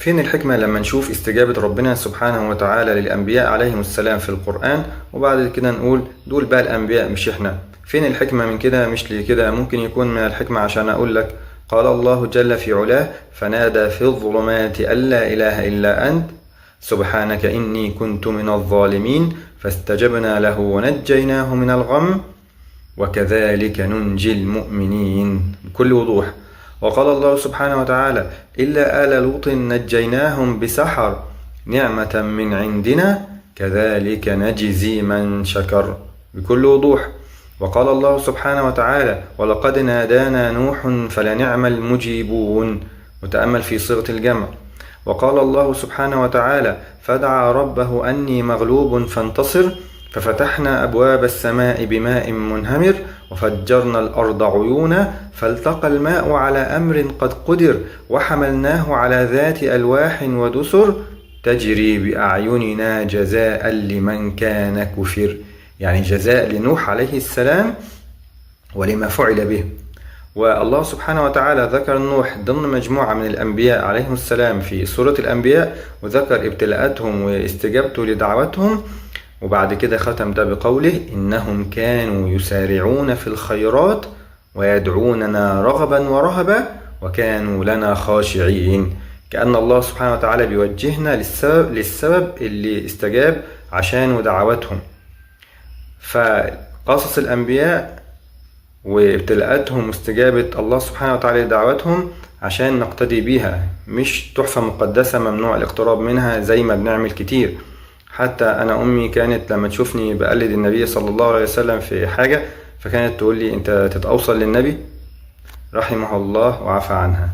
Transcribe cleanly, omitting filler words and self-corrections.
فين الحكمة لما نشوف استجابة ربنا سبحانه وتعالى للأنبياء عليهم السلام في القرآن، وبعد كده نقول دول بقى الأنبياء مش إحنا؟ فين الحكمة من كده؟ مش لكده ممكن يكون من الحكمة عشان أقول لك قال الله جل في علاه: فنادى في الظلمات أن لا إله إلا أنت سبحانك إني كنت من الظالمين فاستجبنا له ونجيناه من الغم وكذلك ننجي المؤمنين بكل وضوح. وقال الله سبحانه وتعالى: إلا آل لوط نجيناهم بسحر نعمة من عندنا كذلك نجزي من شكر بكل وضوح. وقال الله سبحانه وتعالى: ولقد نادانا نوح فلنعم المجيبون، وتأمل في صيغة الجمع. وقال الله سبحانه وتعالى: فدعا ربه أني مغلوب فانتصر ففتحنا أبواب السماء بماء منهمر وفجرنا الأرض عيونا فالتقى الماء على أمر قد قدر وحملناه على ذات ألواح ودسر تجري بأعيننا جزاء لمن كان كفر، يعني جزاء لنوح عليه السلام ولما فعل به. والله سبحانه وتعالى ذكر نوح ضمن مجموعة من الأنبياء عليهم السلام في سورة الأنبياء، وذكر ابتلاءاتهم واستجابته لدعوتهم، وبعد كده ختم ده بقوله: إنهم كانوا يسارعون في الخيرات ويدعوننا رغبا ورهبا وكانوا لنا خاشعين. كأن الله سبحانه وتعالى بيوجهنا للسبب اللي استجاب عشان دعوتهم. فقصص الأنبياء وابتلاءاتهم واستجابة الله سبحانه وتعالى لدعوتهم عشان نقتدي بيها، مش تحفة مقدسة ممنوع الاقتراب منها زي ما بنعمل كتير. حتى أنا أمي كانت لما تشوفني بقلد النبي صلى الله عليه وسلم في حاجة فكانت تقول لي: أنت تتأوصل للنبي؟ رحمه الله وعفى عنها.